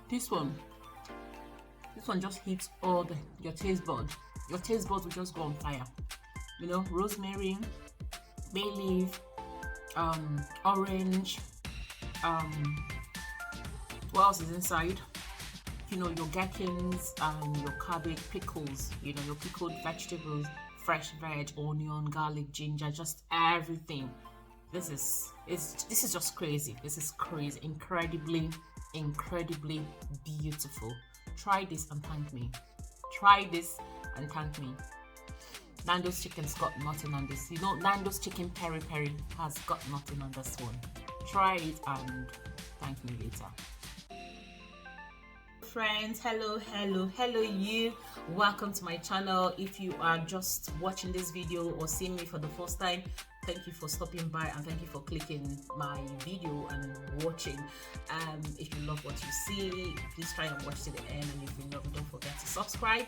This one just hits all your taste buds. Your taste buds will just go on fire. You know, rosemary, bayleaf, orange, what else is inside? You know, your gherkins and your cabbage pickles, you know, your pickled vegetables, fresh veg, onion, garlic, ginger, just everything. This is just crazy. This is crazy, incredibly beautiful. Try this and thank me. Try this and thank me. Nando's chicken's got nothing on this. You know, Nando's chicken peri-peri has got nothing on this one. Try it and thank me later. Friends, hello you, welcome to my channel. If you are just watching this video or seeing me for the first time, thank you for stopping by and thank you for clicking my video and watching. If you love what you see, please try and watch to the end, and if you love it, don't forget to subscribe.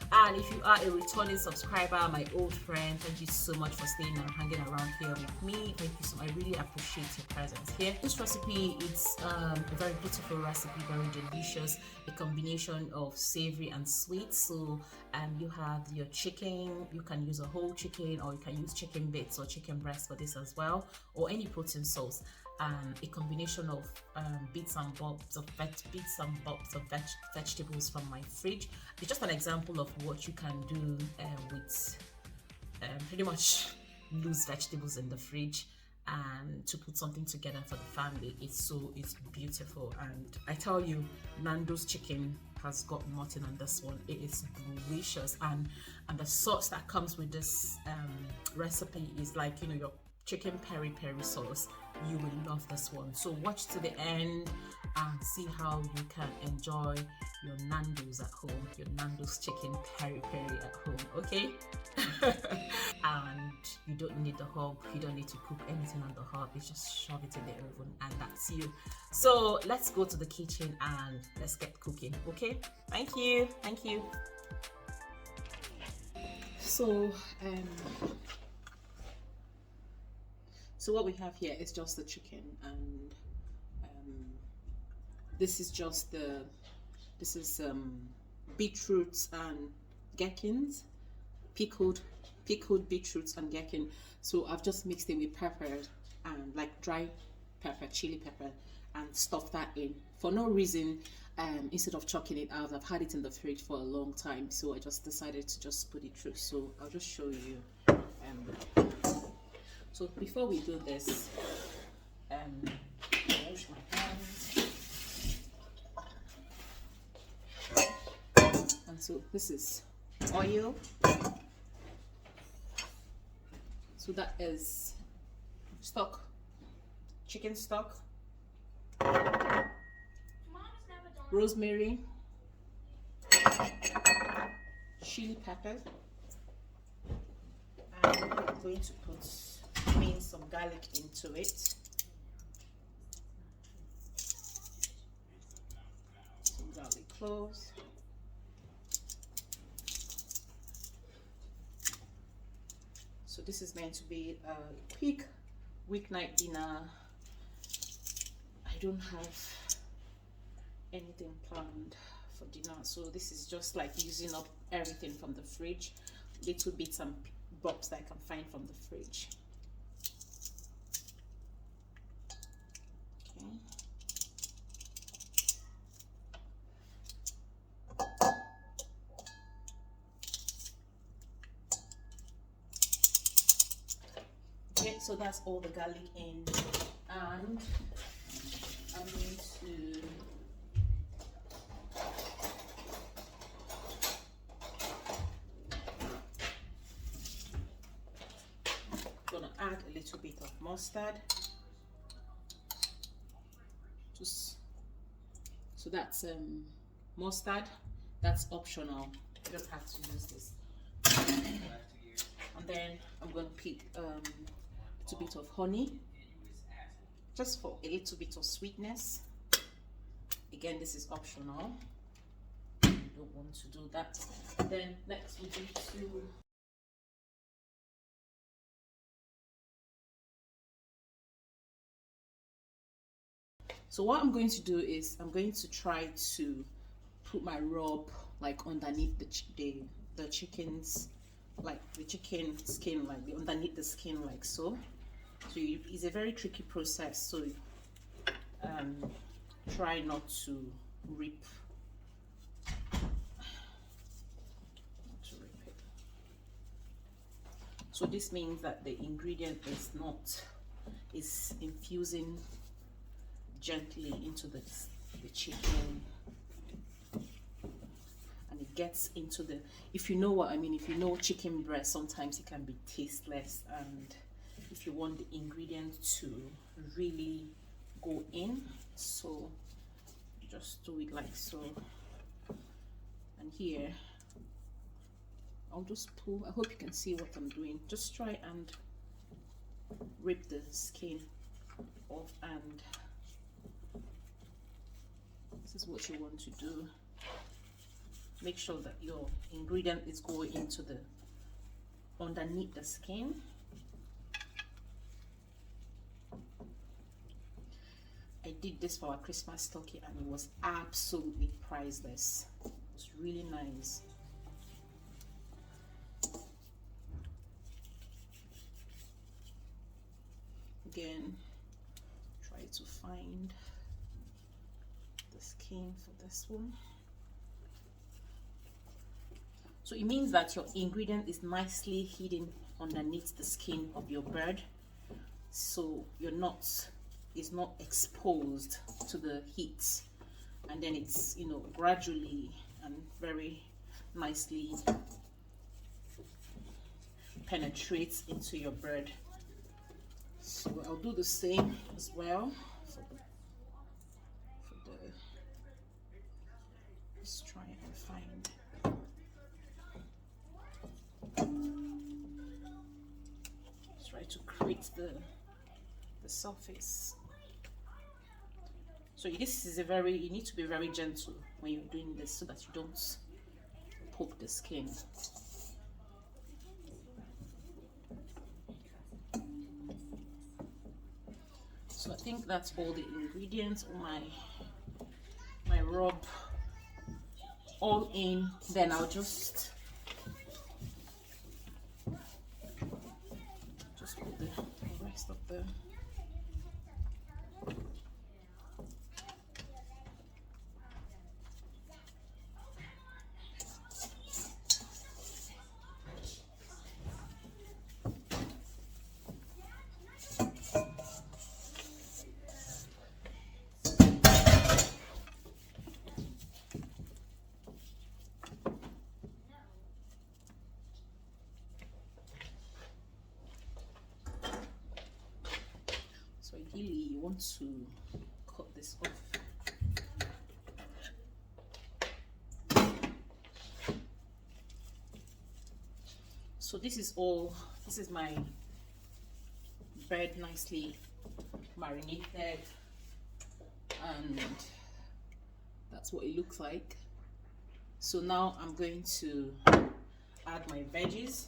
And if you are a returning subscriber, my old friend, thank you so much for staying and hanging around here with me. Thank you so much. I really appreciate your presence here. This recipe is a very beautiful recipe, very delicious, a combination of savory and sweet. So you have your chicken, you can use a whole chicken or you can use chicken bits or chicken breast for this as well, or any protein source. A combination of bits and bobs of vegetables from my fridge. It's just an example of what you can do with pretty much loose vegetables in the fridge, and to put something together for the family. It's beautiful, and I tell you, Nando's chicken has got nothing on this one. It is delicious, and the sauce that comes with this recipe is like, you know, your chicken peri-peri sauce. You will love this one, so watch to the end and see how you can enjoy your Nando's at home, your Nando's chicken peri-peri at home, okay? And you don't need the hob, you don't need to cook anything on the hob, you just shove it in the oven and that's you. So let's go to the kitchen and let's get cooking, okay? Thank you. So what we have here is just the chicken, and this is beetroots and gherkins, pickled beetroots and gherkin. So I've just mixed it with pepper and like dry pepper, chili pepper, and stuffed that in for no reason. Instead of chucking it out, I've had it in the fridge for a long time, so I just decided to just put it through. So I'll just show you. So before we do this, wash my hands. And so this is oil. So that is stock, chicken stock, rosemary, chili pepper, and I'm going to put some garlic into it. Some garlic cloves. So this is meant to be a quick weeknight dinner. I don't have anything planned for dinner, so this is just like using up everything from the fridge, little bits and bobs that I can find from the fridge. Okay, so that's all the garlic in, and I'm going to add a little bit of mustard. So that's mustard. That's optional. You don't have to use this. And then I'm going to pick a little bit of honey, just for a little bit of sweetness. Again, this is optional. You don't want to do that. Then next we need to So what I'm going to do is I'm going to try to put my rub like underneath the chicken's, like the chicken skin, like underneath the skin, like so. So it's a very tricky process, so try not to rip it. So this means that the ingredient is infusing gently into the chicken, and it gets into the, if you know what I mean, if you know chicken breast, sometimes it can be tasteless, and if you want the ingredient to really go in, so just do it like so. And here I'll just pull, I hope you can see what I'm doing. Just try and rip the skin off, and this is what you want to do. Make sure that your ingredient is going into the underneath the skin. I did this for our Christmas turkey and it was absolutely priceless. It was really nice. Again, try to find the skin for this one. So it means that your ingredient is nicely hidden underneath the skin of your bird, so it's not exposed to the heat, and then it's, you know, gradually and very nicely penetrates into your bird. So I'll do the same as well for the let's try and find. Try to create the surface. So this is you need to be very gentle when you're doing this so that you don't poke the skin. So I think that's all the ingredients, my rub all in. Then I'll just put the rest of the ideally you want to cut this off. So this is my bird nicely marinated, and that's what it looks like. So now I'm going to add my veggies.